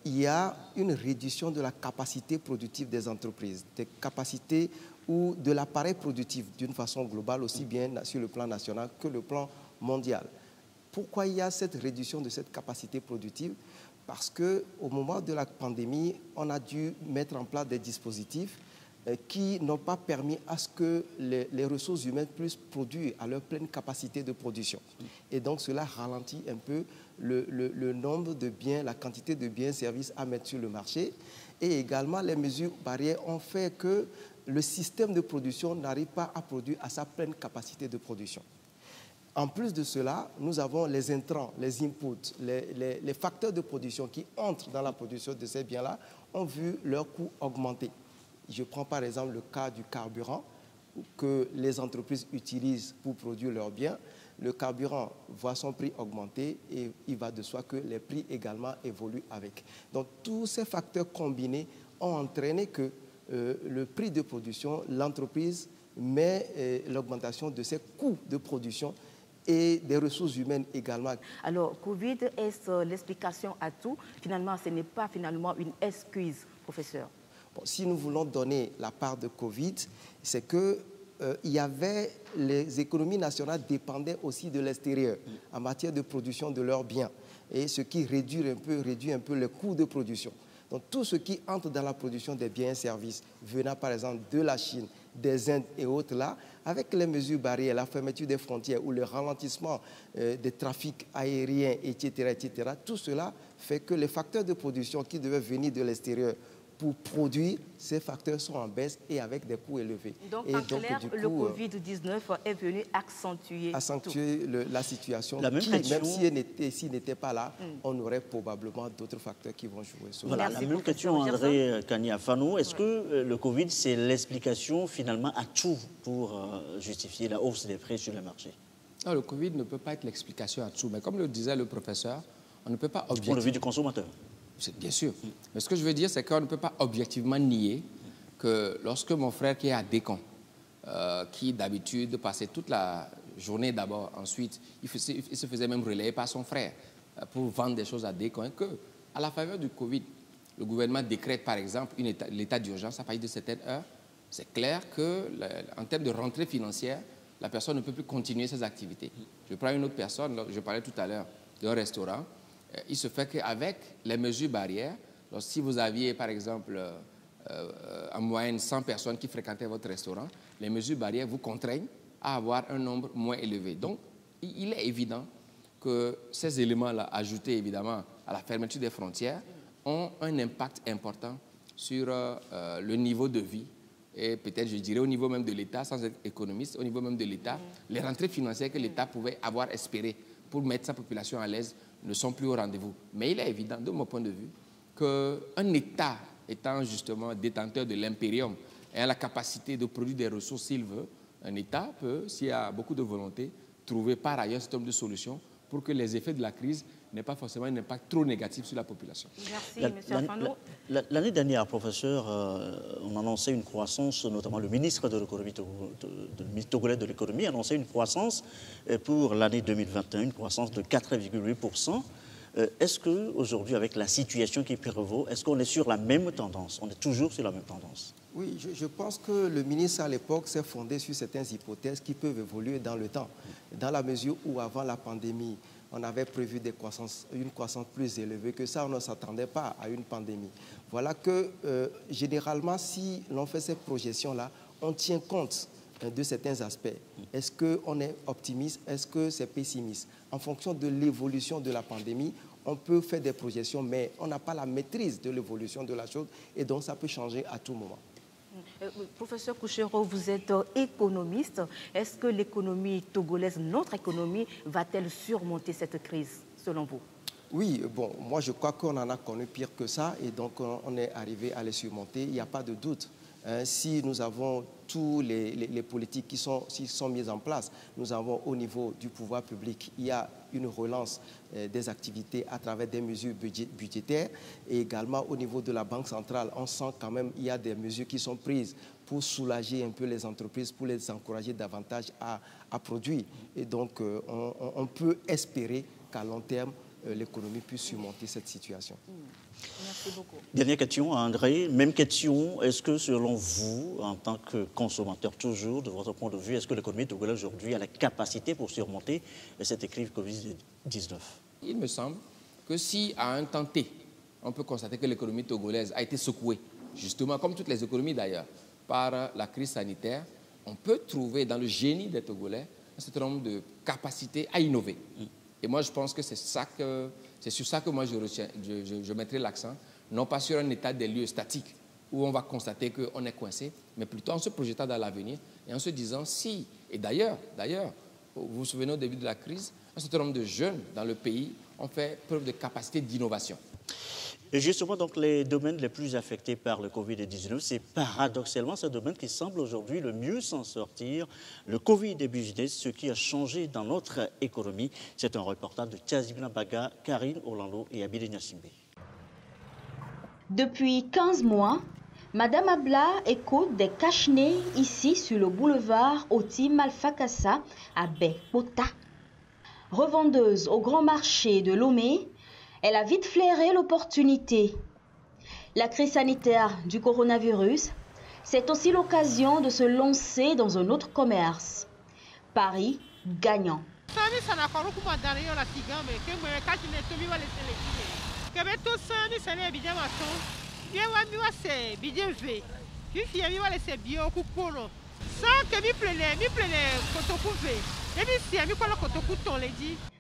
y a une réduction de la capacité productive des entreprises, des capacités ou de l'appareil productif d'une façon globale, aussi bien sur le plan national que le plan mondial. Pourquoi il y a cette réduction de cette capacité productive? Parce qu'au moment de la pandémie, on a dû mettre en place des dispositifs qui n'ont pas permis à ce que les ressources humaines puissent produire à leur pleine capacité de production. Et donc cela ralentit un peu le nombre de biens, la quantité de biens et services à mettre sur le marché. Et également, les mesures barrières ont fait que le système de production n'arrive pas à produire à sa pleine capacité de production. En plus de cela, nous avons les intrants, les inputs, les facteurs de production qui entrent dans la production de ces biens-là ont vu leur coût augmenter. Je prends par exemple le cas du carburant que les entreprises utilisent pour produire leurs biens. Le carburant voit son prix augmenter et il va de soi que les prix également évoluent avec. Donc tous ces facteurs combinés ont entraîné que le prix de production, l'entreprise met l'augmentation de ses coûts de production et des ressources humaines également. Alors, Covid, est-ce l'explication à tout? Finalement, ce n'est pas finalement une excuse, professeur. Bon, si nous voulons donner la part de Covid, c'est que il y avait, les économies nationales dépendaient aussi de l'extérieur en matière de production de leurs biens, et ce qui réduit un peu les coûts de production. Donc tout ce qui entre dans la production des biens et services venant par exemple de la Chine, des Indes et autres là, avec les mesures barrières, la fermeture des frontières ou le ralentissement des trafics aériens, etc., tout cela fait que les facteurs de production qui devaient venir de l'extérieur pour produire, ces facteurs sont en baisse et avec des coûts élevés. Donc, en clair, le Covid-19 est venu accentuer la situation. La même question, même s'il n'était pas là, on aurait probablement d'autres facteurs qui vont jouer sur voilà, la même question, André Kani-Afanou. Est-ce que le Covid, c'est l'explication finalement à tout pour justifier la hausse des prix sur le marché? Non, le Covid ne peut pas être l'explication à tout, mais comme le disait le professeur, on ne peut pas objectivement... Pour le vue du consommateur. Bien sûr. Mais ce que je veux dire, c'est qu'on ne peut pas objectivement nier que lorsque mon frère qui est à Décon, qui d'habitude passait toute la journée d'abord, ensuite, il se faisait même relayer par son frère pour vendre des choses à Décon, que À la faveur du Covid, le gouvernement décrète par exemple l'état d'urgence à partir de certaines heures. C'est clair qu'en termes de rentrée financière, la personne ne peut plus continuer ses activités. Je prends une autre personne, je parlais tout à l'heure d'un restaurant. Il se fait qu'avec les mesures barrières, si vous aviez par exemple en moyenne 100 personnes qui fréquentaient votre restaurant, les mesures barrières vous contraignent à avoir un nombre moins élevé. Donc, il est évident que ces éléments-là, ajoutés évidemment à la fermeture des frontières, ont un impact important sur le niveau de vie et peut-être, je dirais, au niveau même de l'État, sans être économiste, au niveau même de l'État, les rentrées financières que l'État pouvait avoir espérées pour mettre sa population à l'aise ne sont plus au rendez-vous. Mais il est évident, de mon point de vue, qu'un État étant justement détenteur de l'impérium et a la capacité de produire des ressources s'il veut, un État peut, s'il y a beaucoup de volonté, trouver par ailleurs un certain nombre de solutions pour que les effets de la crise n'aient pas forcément un impact trop négatif sur la population. Merci, M. Afano. L'année dernière, professeur, on annonçait une croissance, notamment le ministre de l'économie, togolais de l'économie, annonçait une croissance pour l'année 2021, une croissance de 4,8%. Est-ce qu'aujourd'hui, avec la situation qui prévaut, est-ce qu'on est sur la même tendance? On est toujours sur la même tendance? Oui, je pense que le ministre à l'époque s'est fondé sur certaines hypothèses qui peuvent évoluer dans le temps. Dans la mesure où, avant la pandémie, on avait prévu une croissance plus élevée que ça, on ne s'attendait pas à une pandémie. Voilà que, généralement, si l'on fait ces projections-là, on tient compte de certains aspects. Est-ce qu'on est optimiste? Est-ce que c'est pessimiste? En fonction de l'évolution de la pandémie, on peut faire des projections, mais on n'a pas la maîtrise de l'évolution de la chose et donc ça peut changer à tout moment. Professeur Kouchero, vous êtes économiste. Est-ce que l'économie togolaise, notre économie, va-t-elle surmonter cette crise, selon vous? Oui, bon, moi je crois qu'on en a connu pire que ça et donc on est arrivé à les surmonter, il n'y a pas de doute. Si nous avons tous les politiques qui sont mises en place, nous avons au niveau du pouvoir public, il y a une relance des activités à travers des mesures budgétaires et également au niveau de la Banque centrale, on sent quand même qu'il y a des mesures qui sont prises pour soulager un peu les entreprises, pour les encourager davantage à produire. Et donc, on peut espérer qu'à long terme, l'économie puisse surmonter cette situation. Merci beaucoup. Dernière question à André. Même question, est-ce que selon vous, en tant que consommateur toujours, de votre point de vue, est-ce que l'économie togolaise aujourd'hui a la capacité pour surmonter cette crise Covid-19? Il me semble que si à un temps T, on peut constater que l'économie togolaise a été secouée, justement, comme toutes les économies d'ailleurs, par la crise sanitaire, on peut trouver dans le génie des Togolais un certain nombre de capacités à innover. Et moi, je pense que c'est sur ça que moi je mettrai l'accent, non pas sur un état des lieux statique où on va constater qu'on est coincé, mais plutôt en se projetant dans l'avenir et en se disant si, et d'ailleurs, vous vous souvenez au début de la crise, un certain nombre de jeunes dans le pays ont fait preuve de capacité d'innovation. Et justement, donc, les domaines les plus affectés par le Covid-19, c'est paradoxalement ce domaine qui semble aujourd'hui le mieux s'en sortir. Le Covid et business, ce qui a changé dans notre économie. C'est un reportage de Tazibina Baga, Karine Orlando et Abide Nyassimbe. Depuis 15 mois, Madame Abla écoute des cache-nez ici sur le boulevard Oti Malfakassa à Bekota. Revendeuse au grand marché de Lomé, elle a vite flairé l'opportunité. La crise sanitaire du coronavirus, c'est aussi l'occasion de se lancer dans un autre commerce. Paris gagnant.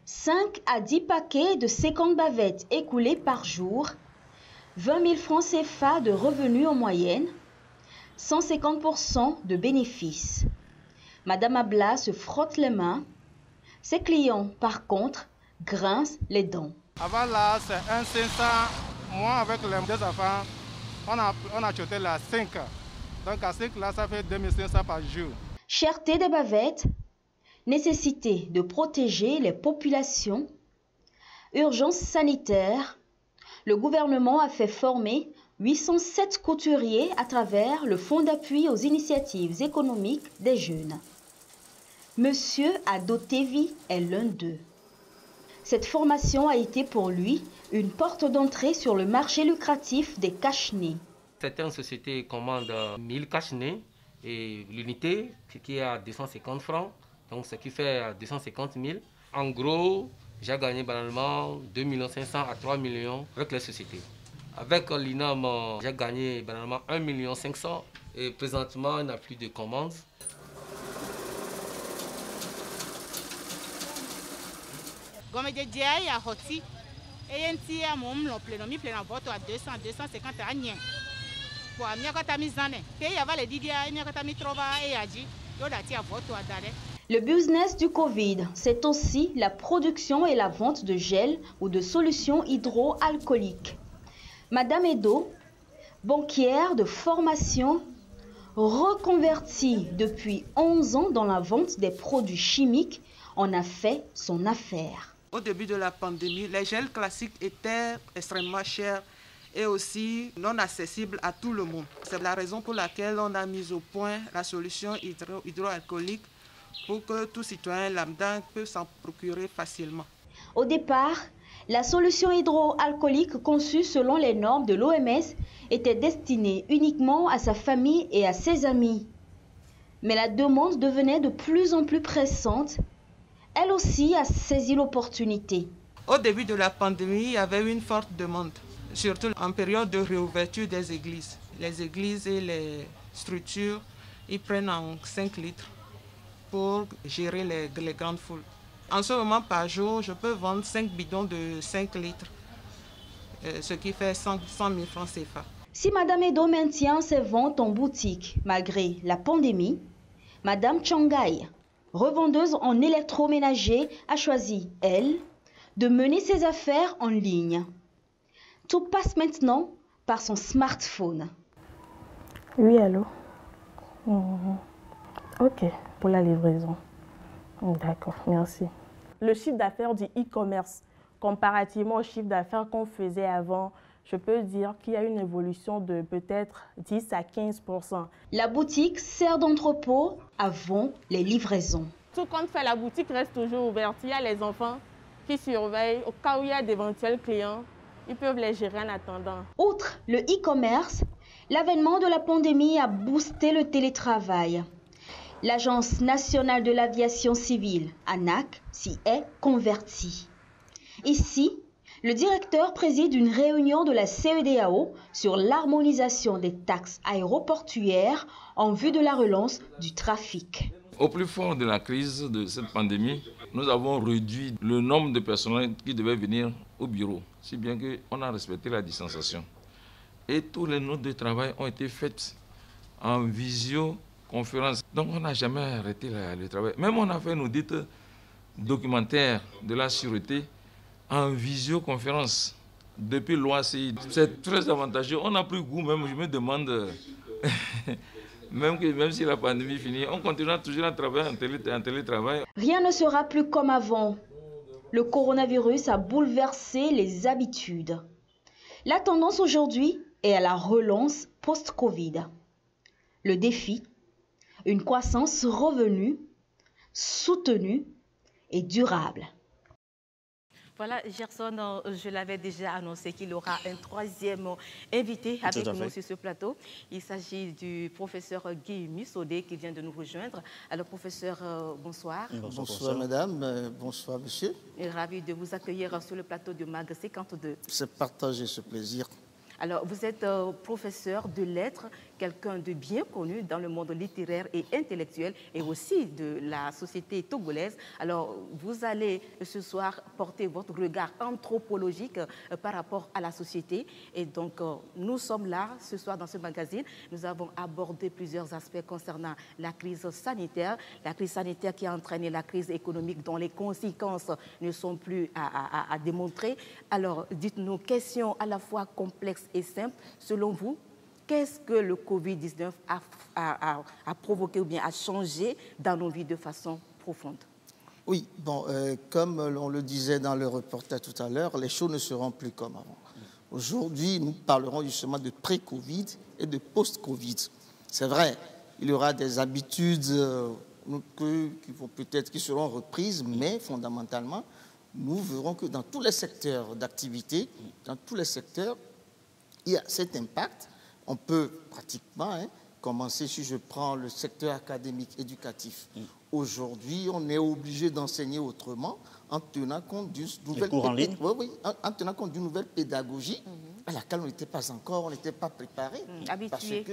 Cinq à 10 paquets de 50 bavettes écoulés par jour, 20 000 francs CFA de revenus en moyenne, 150% de bénéfices. Madame Abla se frotte les mains. Ses clients, par contre, grincent les dents. Avant là, c'est 1,500. Moi, avec les deux enfants, on a acheté la 5. Donc à 5 là, ça fait 2500 par jour. Cherté des bavettes, nécessité de protéger les populations, urgence sanitaire, le gouvernement a fait former 807 couturiers à travers le Fonds d'appui aux initiatives économiques des jeunes. Monsieur Adotevi est l'un d'eux. Cette formation a été pour lui une porte d'entrée sur le marché lucratif des cache-nez. Certaines sociétés commandent 1000 cache-nez et l'unité qui est à 250 francs, donc ce qui fait 250 000. En gros, j'ai gagné banalement 2 500 000 à 3 millions avec les sociétés. Avec l'INAM, j'ai gagné banalement 1 500 000 et présentement, il n'y a plus de commandes. Comme je disais, il y a Hoti. Et il y a mon plein à 200, 250 ans. Pour amener quand tu as mis il y a les Didier, il y a quand tu as mis trop et a dit, le business du Covid, c'est aussi la production et la vente de gel ou de solutions hydroalcooliques. Madame Edo, banquière de formation, reconvertie depuis 11 ans dans la vente des produits chimiques, en a fait son affaire. Au début de la pandémie, les gels classiques étaient extrêmement chers et aussi non accessibles à tout le monde. C'est la raison pour laquelle on a mis au point la solution hydroalcoolique pour que tout citoyen lambda puisse s'en procurer facilement. Au départ, la solution hydroalcoolique conçue selon les normes de l'OMS était destinée uniquement à sa famille et à ses amis. Mais la demande devenait de plus en plus pressante. Elle aussi a saisi l'opportunité. Au début de la pandémie, il y avait une forte demande, surtout en période de réouverture des églises. Les églises et les structures, ils prennent en 5 litres pour gérer les grandes foules. En ce moment, par jour, je peux vendre 5 bidons de 5 litres, ce qui fait 100 000 francs CFA. Si Madame Edo maintient ses ventes en boutique malgré la pandémie, Madame Changai, revendeuse en électroménager, a choisi, elle, de mener ses affaires en ligne. Tout passe maintenant par son smartphone. Oui, allô? Ok, pour la livraison. D'accord, merci. Le chiffre d'affaires du e-commerce, comparativement au chiffre d'affaires qu'on faisait avant, je peux dire qu'il y a une évolution de peut-être 10 à 15%. La boutique sert d'entrepôt avant les livraisons. Tout compte fait, la boutique reste toujours ouverte. Il y a les enfants qui surveillent. Au cas où il y a d'éventuels clients, ils peuvent les gérer en attendant. Outre le e-commerce, l'avènement de la pandémie a boosté le télétravail. L'Agence nationale de l'aviation civile, ANAC, s'y est convertie. Ici, le directeur préside une réunion de la CEDEAO sur l'harmonisation des taxes aéroportuaires en vue de la relance du trafic. Au plus fort de la crise de cette pandémie, nous avons réduit le nombre de personnels qui devaient venir au bureau, si bien qu'on a respecté la distanciation. Et tous les notes de travail ont été faits en visioconférence. Donc on n'a jamais arrêté le travail. Même on a fait nos dites documentaires de la sûreté en visioconférence depuis l'OACI. C'est très avantageux. On n'a plus goût même, je me demande, même si la pandémie finit, on continuera toujours à travailler en télétravail. Rien ne sera plus comme avant. Le coronavirus a bouleversé les habitudes. La tendance aujourd'hui est à la relance post-Covid. Le défi, une croissance revenue, soutenue et durable. Voilà, Gerson, je l'avais déjà annoncé qu'il y aura un troisième invité avec nous sur ce plateau. Il s'agit du professeur Guy Mussodé qui vient de nous rejoindre. Alors, professeur, bonsoir. Bonsoir, madame. Bonsoir, monsieur. Ravi de vous accueillir sur le plateau de MAG 52. C'est partager ce plaisir. Alors, vous êtes professeur de lettres, quelqu'un de bien connu dans le monde littéraire et intellectuel et aussi de la société togolaise. Alors, vous allez ce soir porter votre regard anthropologique par rapport à la société. Et donc, nous sommes là ce soir dans ce magazine. Nous avons abordé plusieurs aspects concernant la crise sanitaire qui a entraîné la crise économique dont les conséquences ne sont plus à démontrer. Alors, dites-nous, question à la fois complexe et simple, selon vous, qu'est-ce que le Covid-19 a provoqué ou bien a changé dans nos vies de façon profonde? Oui, bon, comme on le disait dans le reportage tout à l'heure, les choses ne seront plus comme avant. Aujourd'hui, nous parlerons justement de pré-Covid et de post-Covid. C'est vrai, il y aura des habitudes qui seront reprises, mais fondamentalement, nous verrons que dans tous les secteurs d'activité, dans tous les secteurs, il y a cet impact. On peut pratiquement commencer, si je prends le secteur académique, éducatif. Aujourd'hui, on est obligé d'enseigner autrement en tenant compte d'une nouvelle, en tenant compte d'une nouvelle pédagogie à laquelle on n'était pas encore, on n'était pas préparé. Habitué.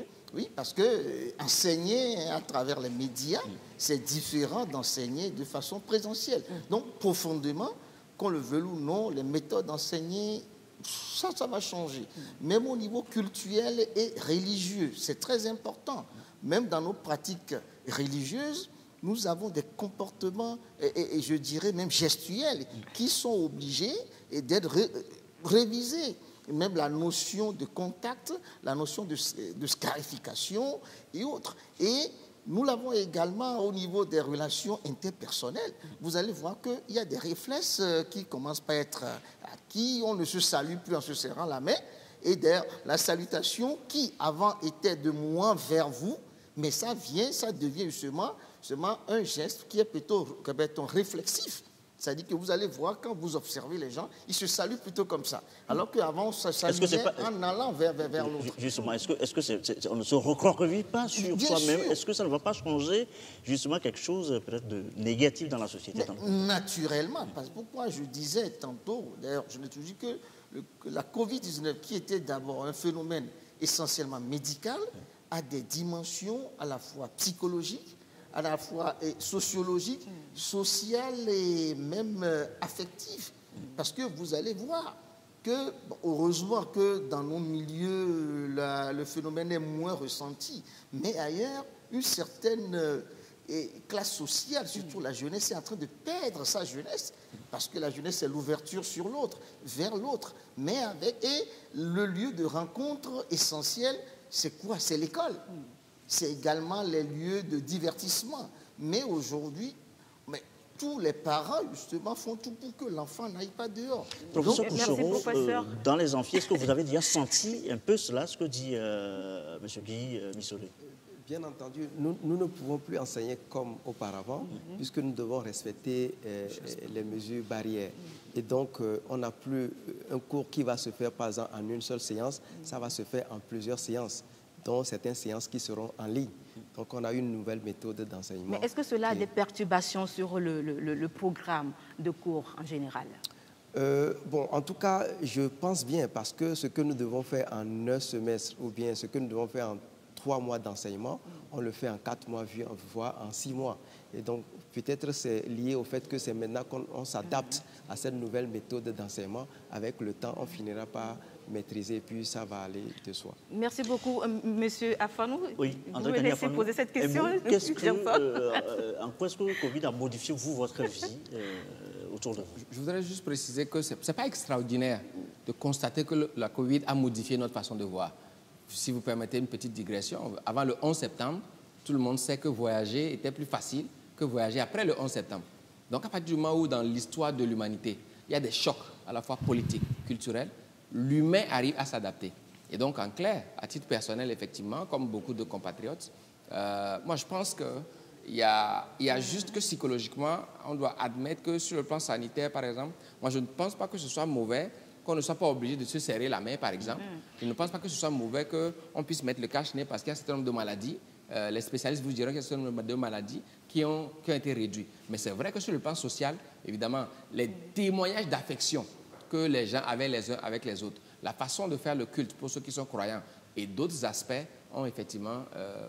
Parce que enseigner à travers les médias, c'est différent d'enseigner de façon présentielle. Donc, profondément, qu'on le veuille ou non, les méthodes d'enseigner, ça va changer. Même au niveau culturel et religieux, c'est très important. Même dans nos pratiques religieuses, nous avons des comportements, et je dirais même gestuels, qui sont obligés d'être révisés. Même la notion de contact, la notion de scarification et autres. Et nous l'avons également au niveau des relations interpersonnelles. Vous allez voir qu'il y a des réflexes qui commencent par être acquis. On ne se salue plus en se serrant la main. Et d'ailleurs, la salutation qui avant était de moi vers vous, mais ça devient justement un geste qui est plutôt réflexif. C'est-à-dire que vous allez voir, quand vous observez les gens, ils se saluent plutôt comme ça. Alors qu'avant, on se saluait en allant vers l'autre. Justement, est-ce que on ne se recroqueville pas sur soi-même? Est-ce que ça ne va pas changer justement quelque chose peut-être de négatif dans la société? Naturellement, parce que pourquoi je disais tantôt, d'ailleurs, je l'ai toujours dit que la Covid-19, qui était d'abord un phénomène essentiellement médical, a des dimensions à la fois psychologiques, à la fois sociologique, social et même affectif. Parce que vous allez voir que, heureusement que dans nos milieux, le phénomène est moins ressenti, mais ailleurs, une certaine classe sociale, surtout la jeunesse, est en train de perdre sa jeunesse, parce que la jeunesse, c'est l'ouverture sur l'autre, vers l'autre. Mais et le lieu de rencontre essentiel, c'est quoi? C'est l'école. C'est également les lieux de divertissement. Mais aujourd'hui, tous les parents, justement, font tout pour que l'enfant n'aille pas dehors. Professeur Couchereau, dans les amphis, est-ce que vous avez déjà senti un peu cela, ce que dit M. Guy Missolé? Bien entendu, nous ne pouvons plus enseigner comme auparavant, puisque nous devons respecter les mesures barrières. Et donc, on n'a plus un cours qui va se faire, par exemple, en une seule séance, ça va se faire en plusieurs séances, dont certaines séances qui seront en ligne. Donc, on a une nouvelle méthode d'enseignement. Mais est-ce que cela a des perturbations sur le programme de cours en général? En tout cas, je pense bien, parce que ce que nous devons faire en un semestre, ou bien ce que nous devons faire en 3 mois d'enseignement, on le fait en 4 mois, voire en 6 mois. Et donc, peut-être c'est lié au fait que c'est maintenant qu'on s'adapte à cette nouvelle méthode d'enseignement. Avec le temps, on finira par maîtriser, puis ça va aller de soi. Merci beaucoup, Monsieur Afanou. Oui, vous me laissez poser cette question. En quoi est-ce que le Covid a modifié, votre vie autour de vous? Je voudrais juste préciser que ce n'est pas extraordinaire de constater que la Covid a modifié notre façon de voir. Si vous permettez une petite digression, avant le 11 septembre, tout le monde sait que voyager était plus facile que voyager après le 11 septembre. Donc, à partir du moment où, dans l'histoire de l'humanité, il y a des chocs à la fois politiques, culturels, l'humain arrive à s'adapter. Et donc, en clair, à titre personnel, effectivement, comme beaucoup de compatriotes, moi, je pense qu'il y a juste que psychologiquement, on doit admettre que sur le plan sanitaire, par exemple, moi, je ne pense pas que ce soit mauvais qu'on ne soit pas obligé de se serrer la main, par exemple. Je ne pense pas que ce soit mauvais qu'on puisse mettre le cache-nez parce qu'il y a un certain nombre de maladies. Les spécialistes vous diront qu'il y a un certain nombre de maladies qui ont été réduites. Mais c'est vrai que sur le plan social, évidemment, les témoignages d'affection que les gens avaient les uns avec les autres, la façon de faire le culte pour ceux qui sont croyants et d'autres aspects ont effectivement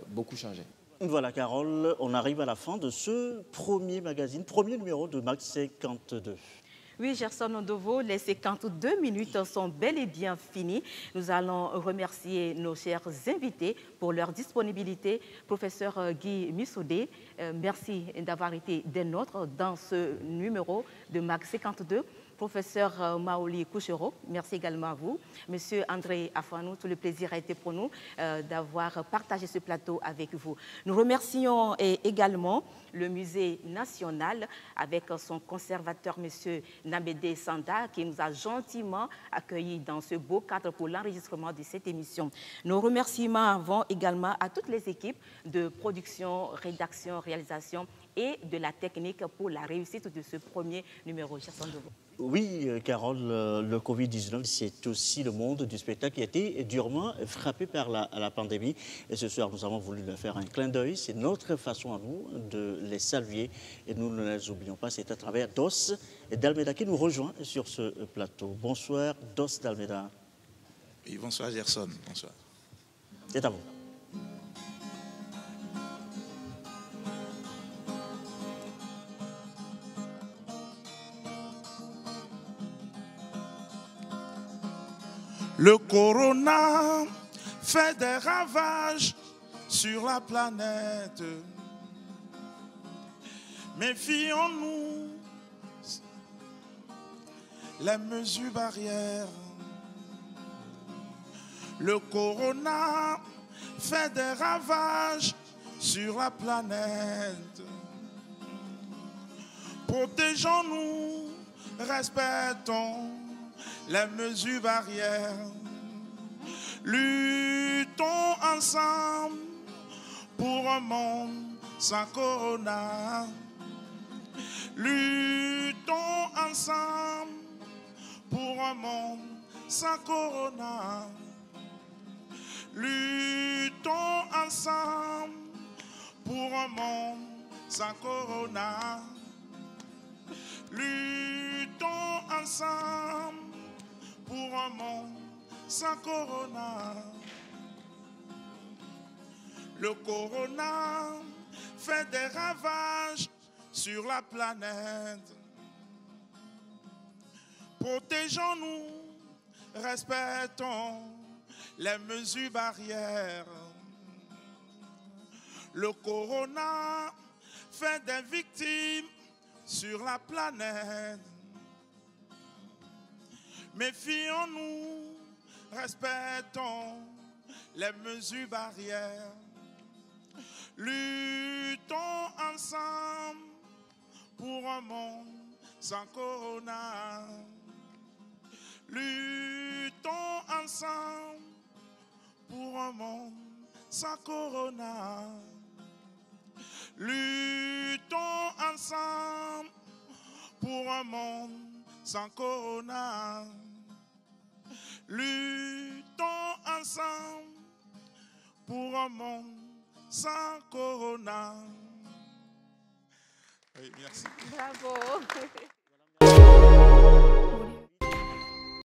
beaucoup changé. Voilà, Carole, on arrive à la fin de ce premier magazine, premier numéro de Max 52. Oui, Gerson Ndovo, les 52 minutes sont bel et bien finies. Nous allons remercier nos chers invités pour leur disponibilité. Professeur Guy Missolé, merci d'avoir été des nôtres dans ce numéro de Max 52. Professeur Maoli Couchereau, merci également à vous. Monsieur André Afanou, tout le plaisir a été pour nous d'avoir partagé ce plateau avec vous. Nous remercions également le Musée national avec son conservateur, monsieur Nabédé Sanda, qui nous a gentiment accueillis dans ce beau cadre pour l'enregistrement de cette émission. Nos remerciements vont également à toutes les équipes de production, rédaction, réalisation et de la technique pour la réussite de ce premier numéro. Gerson Dovo. Oui, Carole, le Covid-19, c'est aussi le monde du spectacle qui a été durement frappé par la pandémie. Et ce soir, nous avons voulu leur faire un clin d'œil. C'est notre façon à nous de les saluer. Et nous ne les oublions pas, c'est à travers Dos d'Almeida qui nous rejoint sur ce plateau. Bonsoir, Dos d'Almeida. Oui, bonsoir, Gerson. Bonsoir. C'est à vous. Le corona fait des ravages sur la planète. Méfions-nous, les mesures barrières. Le corona fait des ravages sur la planète. Protégeons-nous, respectons les mesures barrières. Luttons ensemble pour un monde sans corona. Luttons ensemble pour un monde sans corona. Luttons ensemble pour un monde sans corona. Luttons ensemble pour un monde sans corona. Le corona fait des ravages sur la planète. Protégeons-nous, respectons les mesures barrières. Le corona fait des victimes sur la planète. Méfions-nous, respectons les mesures barrières. Luttons ensemble pour un monde sans corona. Luttons ensemble pour un monde sans corona. Luttons ensemble pour un monde sans corona. Luttons ensemble pour un monde sans corona. Oui, merci. Bravo.